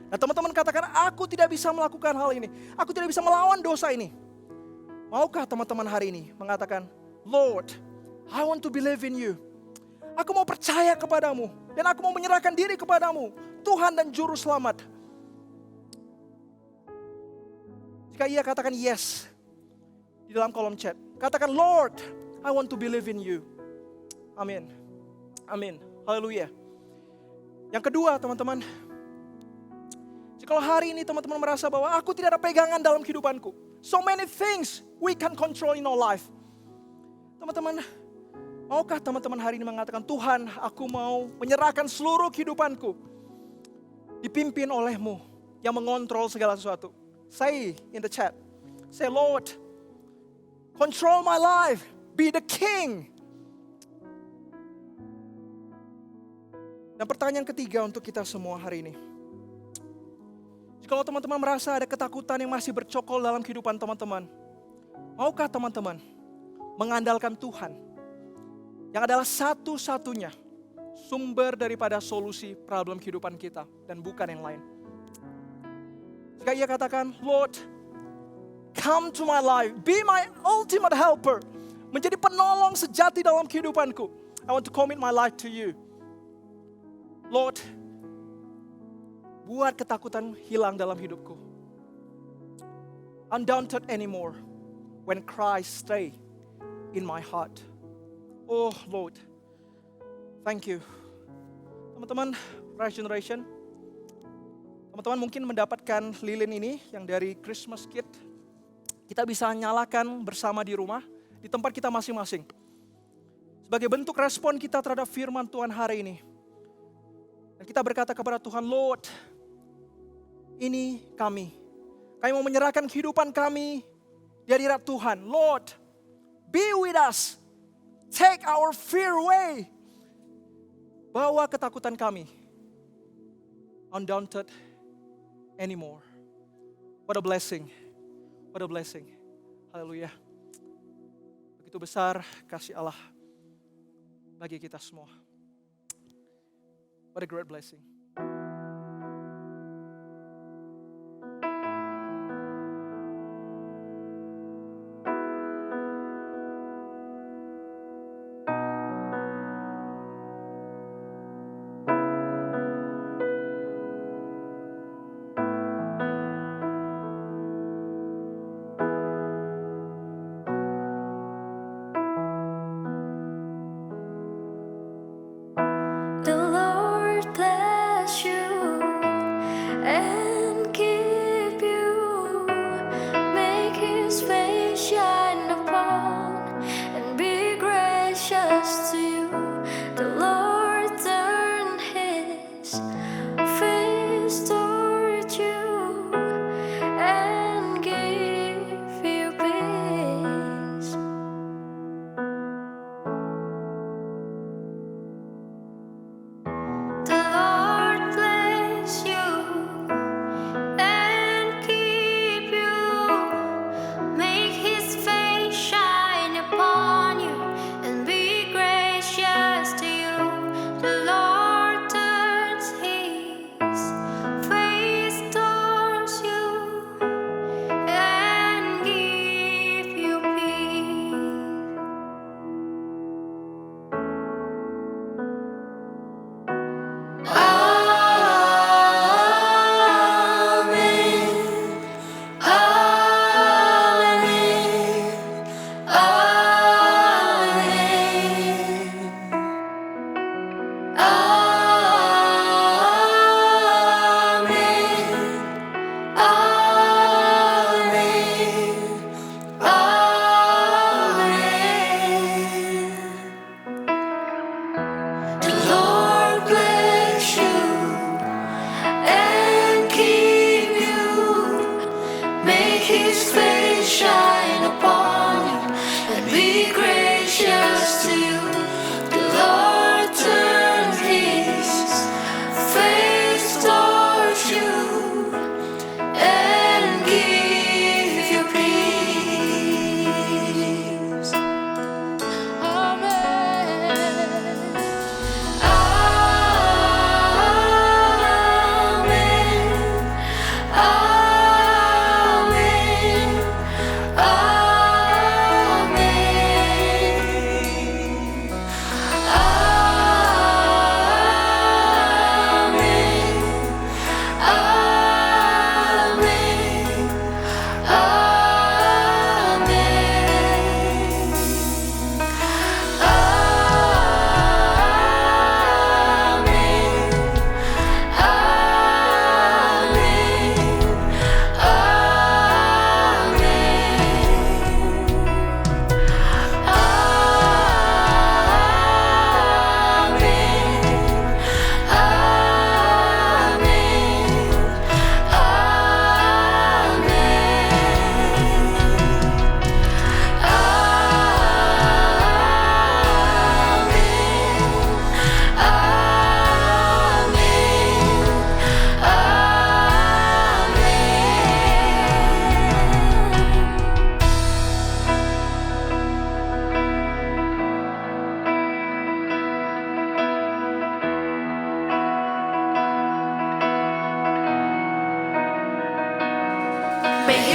Nah teman-teman katakan, aku tidak bisa melakukan hal ini. Aku tidak bisa melawan dosa ini. Maukah teman-teman hari ini mengatakan, Lord, I want to believe in you. Aku mau percaya kepadamu. Dan aku mau menyerahkan diri kepadamu. Tuhan dan Juru Selamat. Jika ia katakan yes. Di dalam kolom chat. Katakan, Lord, I want to believe in you. Amin. Amin. Haleluya. Yang kedua teman-teman. Jika hari ini teman-teman merasa bahwa aku tidak ada pegangan dalam kehidupanku. So many things we can control in our life. Teman-teman, Maukah teman-teman hari ini mengatakan, Tuhan, aku mau menyerahkan seluruh kehidupanku dipimpin oleh-Mu yang mengontrol segala sesuatu. Say in the chat, say, Lord, control my life, be the king. Dan pertanyaan ketiga untuk kita semua hari ini. Jika teman-teman merasa ada ketakutan yang masih bercokol dalam kehidupan teman-teman, maukah teman-teman mengandalkan Tuhan yang adalah satu-satunya sumber daripada solusi problem kehidupan kita dan bukan yang lain. Jika ia katakan, Lord, come to my life, be my ultimate helper, menjadi penolong sejati dalam kehidupanku. I want to commit my life to you. Lord, buat ketakutan hilang dalam hidupku. Undaunted anymore when Christ stay in my heart. Oh Lord, thank you. Teman-teman, Rise Generation, teman-teman mungkin mendapatkan lilin ini yang dari Christmas Kit. Kita bisa nyalakan bersama di rumah, di tempat kita masing-masing. Sebagai bentuk respon kita terhadap firman Tuhan hari ini. Dan kita berkata kepada Tuhan, Lord, ini kami. Kami mau menyerahkan kehidupan kami di hadirat Tuhan. Lord, be with us. Take our fear away. Bawa ketakutan kami. Undaunted anymore. What a blessing. What a blessing. Haleluya. Begitu besar kasih Allah bagi kita semua. What a great blessing. The Lord bless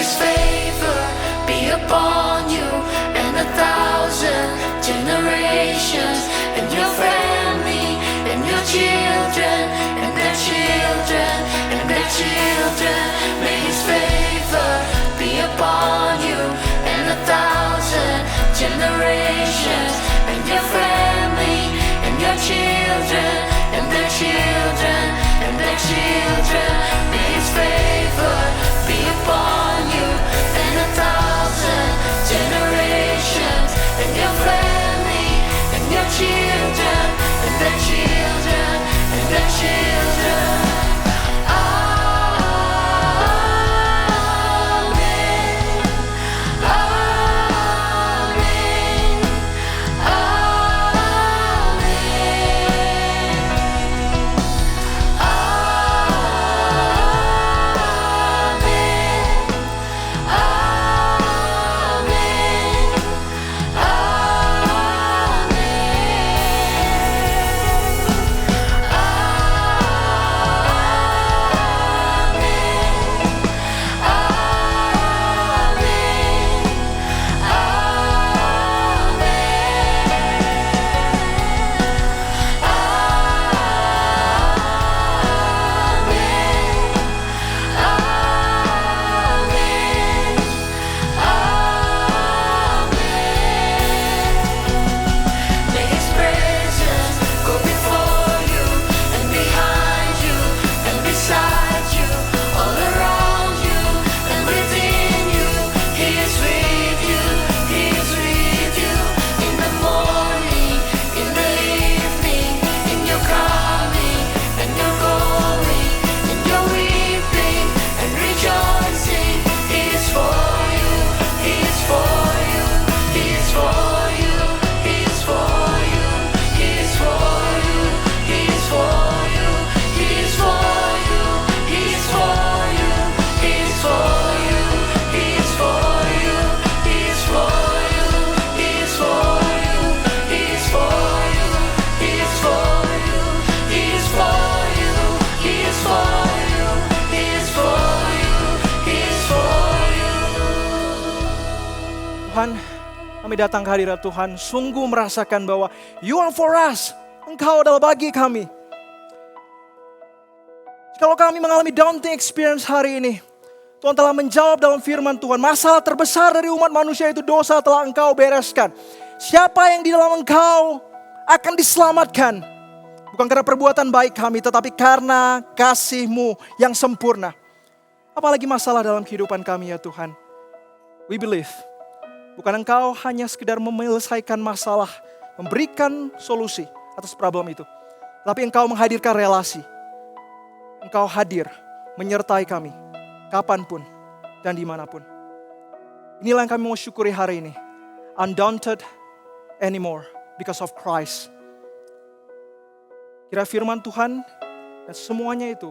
His favor be upon you and 1,000 generations, and your family, and your children, and their children, and their children. May His favor be upon you and 1,000 generations, and your family, and your children, and their children, and their children. May His favor be upon you and 1,000 generations, and your family, and your children, and their children, and their children. Amen. Amen. May His presence go before you and behind you and beside you, all around you and within you. He is with you, He is with you in the morning, in the evening, in your coming and your going, in your weeping and rejoicing. He is for you, He is for you, He is for you, He is for you, He is for you, He is for you, He is for you, He is for you, He is for you, He is for you, He is for you, He is for you, He is for you, He is for you, He is for you, He is for you, He is for you, He is for you. Tuhan, kami datang ke hadirat Tuhan, sungguh merasakan bahwa You are for us, Engkau adalah bagi kami. Kalau kami mengalami daunting experience hari ini, Tuhan telah menjawab dalam firman Tuhan, masalah terbesar dari umat manusia itu dosa telah Engkau bereskan. Siapa yang di dalam Engkau akan diselamatkan, bukan karena perbuatan baik kami, tetapi karena kasih-Mu yang sempurna. Apalagi masalah dalam kehidupan kami ya Tuhan. We believe, bukan Engkau hanya sekedar menyelesaikan masalah, memberikan solusi atas problem itu, tapi Engkau menghadirkan relasi. Engkau hadir menyertai kami kapanpun dan dimanapun. Inilah yang kami mau syukuri hari ini. Undaunted anymore because of Christ. Kira firman Tuhan dan semuanya itu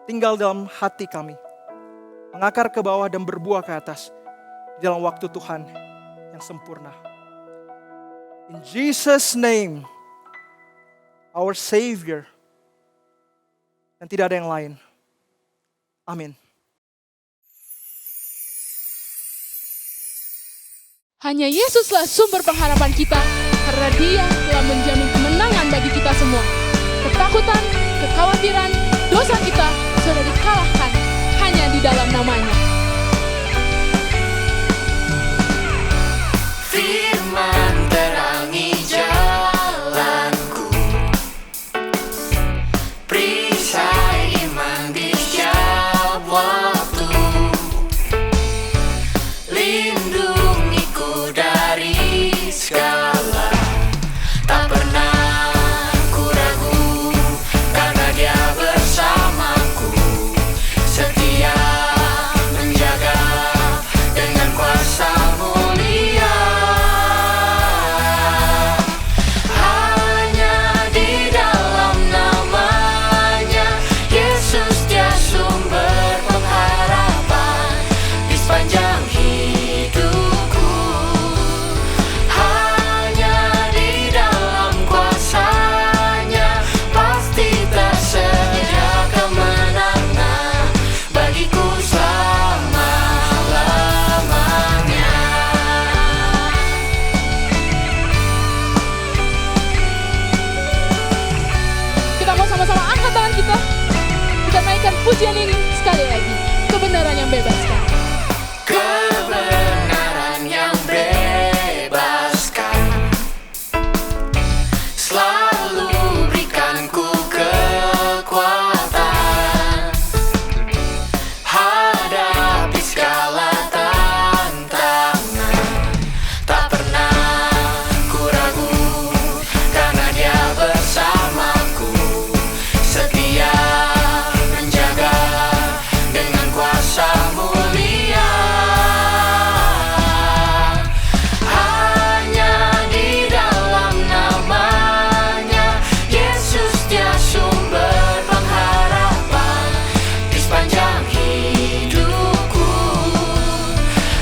tinggal dalam hati kami, mengakar ke bawah dan berbuah ke atas di dalam waktu Tuhan yang sempurna. In Jesus' name, our Savior, dan tidak ada yang lain. Amin. Hanya Yesuslah sumber pengharapan kita, karena Dia telah menjamin kemenangan bagi kita semua. Ketakutan, kekhawatiran, dosa kita sudah dikalahkan hanya di dalam nama-Nya. Firman terangi jalanku, perisai iman di setiap waktu, lindungiku dari segala, tak pernah ku ragu, karena Dia bersamaku, setia pujian ini sekali lagi. Kebenaran yang bebaskan. Kebenaran yang bebaskan selalu berikan ku kekuatan hadapi segala tantangan. Tak pernah ku ragu karena Dia bersamaku, setia menjaga dengan kuasa mulia. Hanya di dalam namanya Yesus, Dia sumber pengharapan di sepanjang hidupku.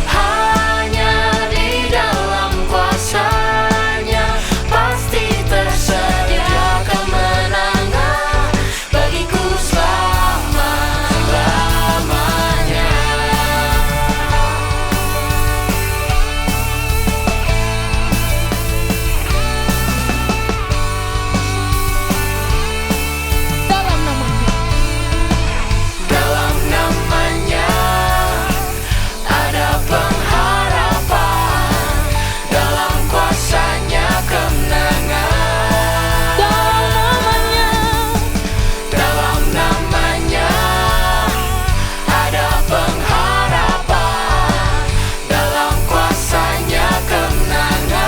Hanya di dalam kuasa-Nya pasti tersedia kemenangan bagiku selama-lamanya. Dalam namanya. Dalam namanya ada pengharapan, dalam kuasa-Nya kemenangan. Dalam namanya. Dalam namanya ada pengharapan, dalam kuasa-Nya kemenangan.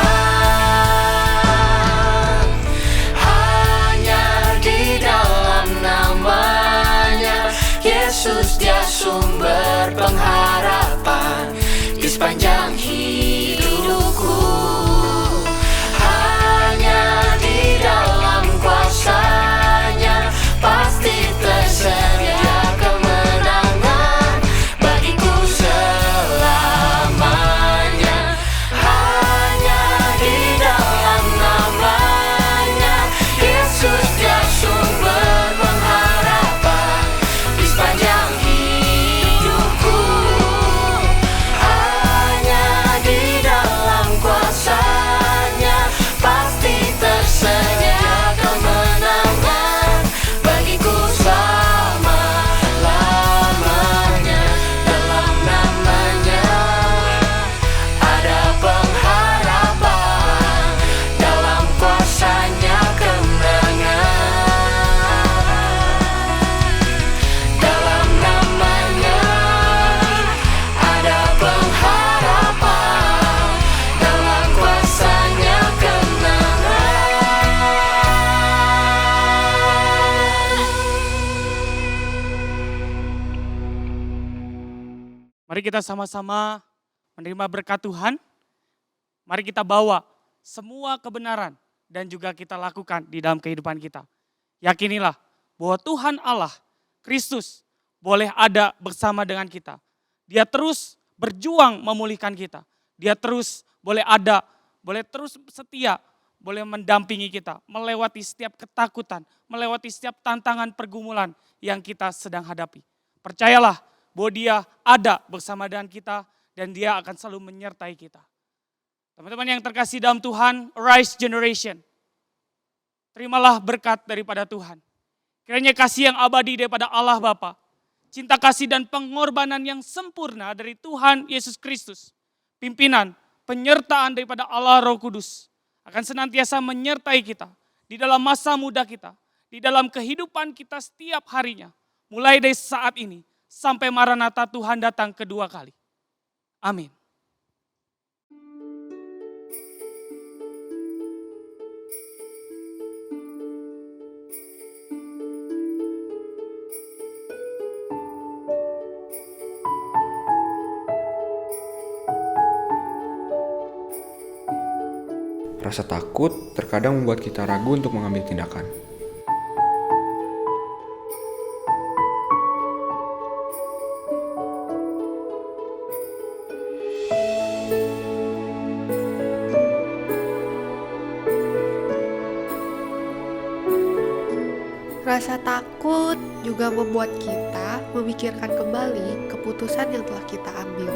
Hanya di dalam namanya Yesus, Dia sumber pengharapan di sepanjang hidupku. Hanya di dalam kuasa-Nya pasti tersedia kemenangan bagiku selamanya. Hanya di dalam namanya Yesus, Dia sumber pengharapan di sepanjang hidupku. Hanya di dalam kuasa-Nya pasti tersedia kemenangan bagiku selama-lamanya. Dalam namanya ada pengharapan, dalam kuasa-Nya kemenangan. Dalam namanya ada pengharapan, dalam kuasa-Nya kemenangan. Mari kita sama-sama menerima berkat Tuhan. Mari kita bawa semua kebenaran dan juga kita lakukan di dalam kehidupan kita. Yakinilah bahwa Tuhan Allah, Kristus, boleh ada bersama dengan kita. Dia terus berjuang memulihkan kita. Dia terus boleh ada, boleh terus setia, boleh mendampingi kita, melewati setiap ketakutan, melewati setiap tantangan pergumulan yang kita sedang hadapi. Percayalah bahwa Dia ada bersama dengan kita dan Dia akan selalu menyertai kita. Teman-teman yang terkasih dalam Tuhan, Rise Generation, terimalah berkat daripada Tuhan. Kiranya kasih yang abadi daripada Allah Bapa, cinta kasih dan pengorbanan yang sempurna dari Tuhan Yesus Kristus, pimpinan, penyertaan daripada Allah Roh Kudus akan senantiasa menyertai kita di dalam masa muda kita, di dalam kehidupan kita setiap harinya, mulai dari saat ini sampai Maranatha Tuhan datang kedua kali. Amin. Rasa takut terkadang membuat kita ragu untuk mengambil tindakan. Rasa takut juga membuat kita memikirkan kembali keputusan yang telah kita ambil.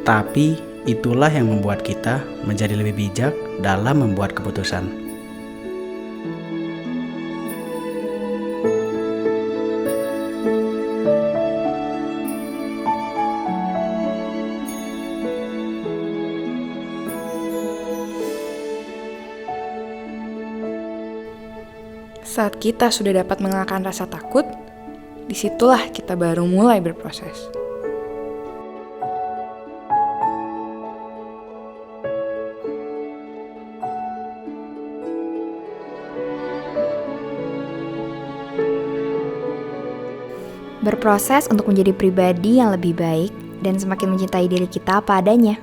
Tetapi itulah yang membuat kita menjadi lebih bijak dalam membuat keputusan. Saat kita sudah dapat mengalahkan rasa takut, disitulah kita baru mulai berproses. Berproses untuk menjadi pribadi yang lebih baik dan semakin mencintai diri kita apa adanya.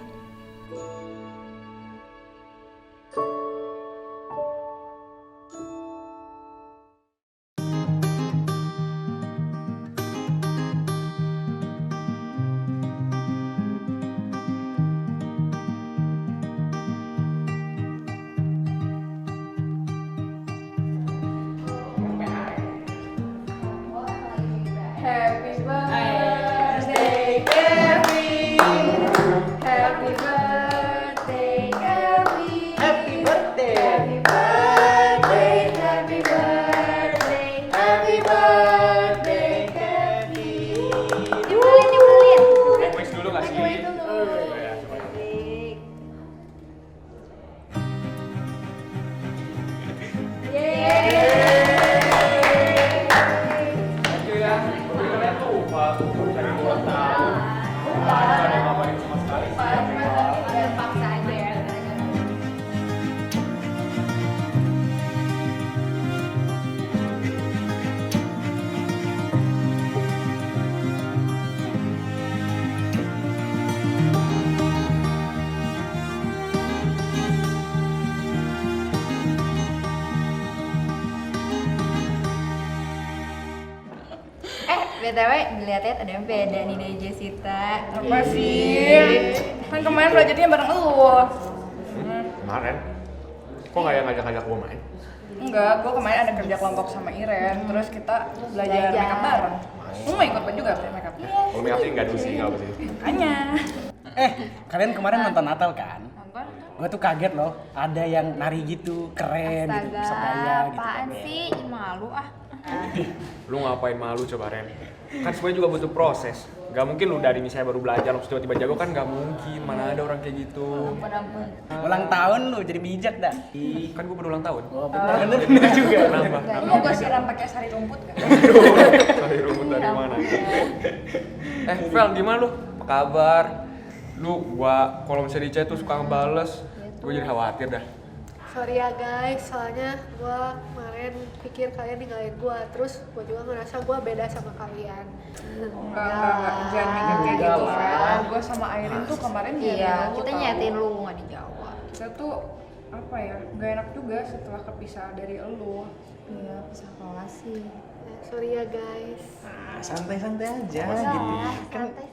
Happy birthday, Kevin. Happy birthday, Kevin. Happy birthday. Happy birthday. Happy birthday. Happy birthday, Kevin. Dibulin. Request dulu nggak sih? BTW, dilihat-lihat ada yang beda nih dari Jessica. Apa sih? Kan kemarin belajarnya bareng lu. Kemarin? Kok nggak ngajak-ngajak gue main? Enggak, gue kemarin ada kerja kelompok sama Iren, terus kita belajar makeup bareng. Lu mau ikut juga makeup? Kalau makeup sih nggak sih, nggak apa sih. Makanya. Kalian kemarin nonton Natal kan? Nonton? Gue tuh kaget loh, ada yang nari gitu, keren gitu, sebaya gitu. Apaan sih? Malu ah. Lu ngapain malu coba Ren? Kan semuanya juga butuh proses. Gak mungkin lu dari misalnya baru belajar langsung tiba-tiba jago kan gak mungkin. Mana ada orang kayak gitu. Ampun. Ulang tahun lu jadi bijak dah. Kan gue berulang tahun. Oh, bener juga. Kenapa? Lu mau gue siram pakai sari rumput gak? Sari rumput dari mana? Vel gimana lu? Apa kabar? Lu gua kalau misalnya di chat tuh suka ngebales. Gue jadi khawatir dah. Sorry ya guys, soalnya gue kemarin pikir kalian ninggalin gue, terus gue juga ngerasa gue beda sama kalian. Enggak, jangan mikir kayak gitu, Fel. Gue sama Airin tuh kemarin Iya, lu kita tau. nyatain lu gak dijawab. Kita tuh apa ya, gak enak juga setelah kepisah dari elu. Iya, pisah kelas sih. Sorry ya guys. Santai-santai aja Udah, gitu. santai-santai.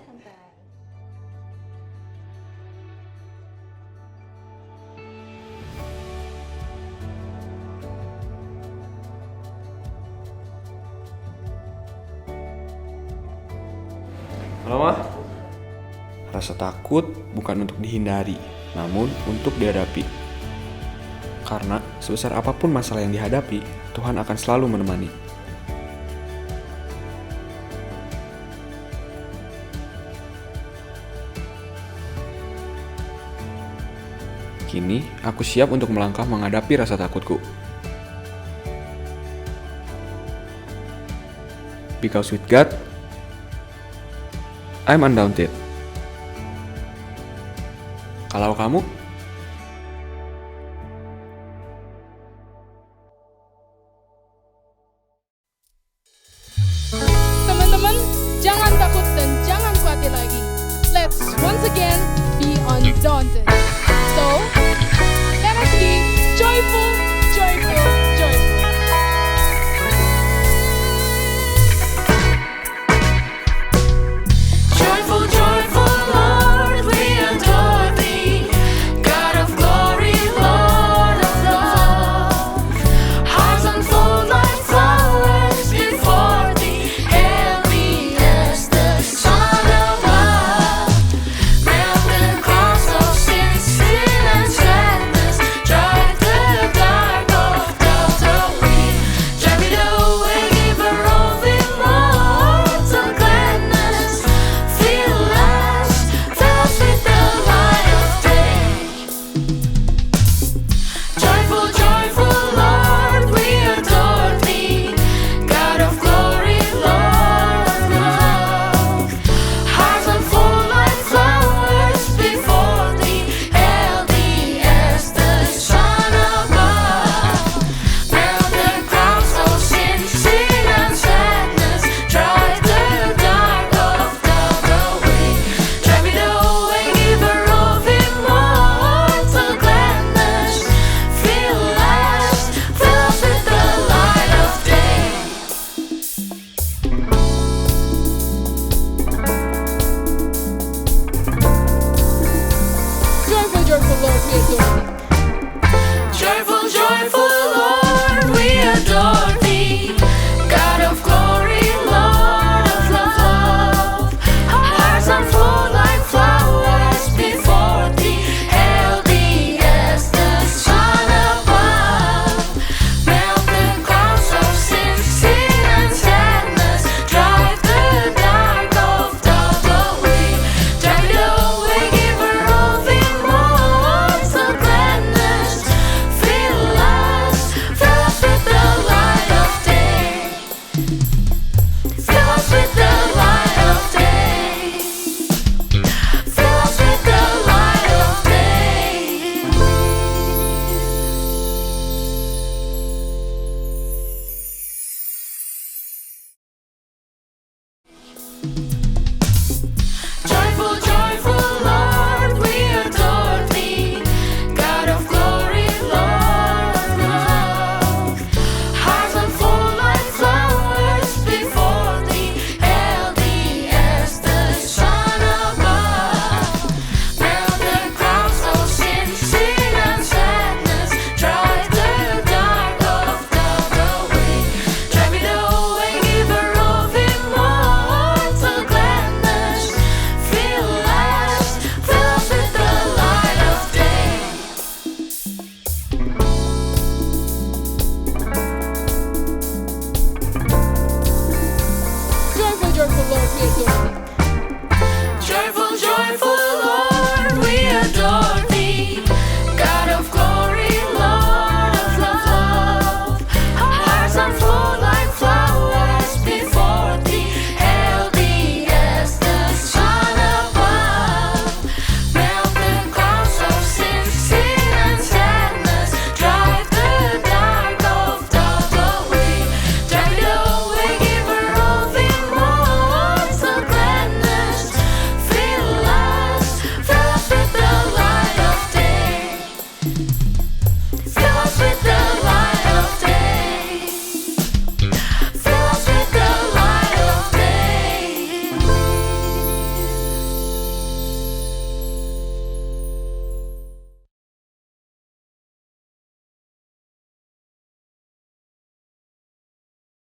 Halo Mah? Rasa takut bukan untuk dihindari, namun untuk dihadapi. Karena sebesar apapun masalah yang dihadapi, Tuhan akan selalu menemani. Kini, aku siap untuk melangkah menghadapi rasa takutku. Because with God, I'm undaunted. Kalau kamu? Teman-teman, jangan takut dan jangan khawatir lagi. Let's once again be undaunted. So, let us be joyful, joyful, joyful. Joyful, joyful Lord, we adore thee. yaitu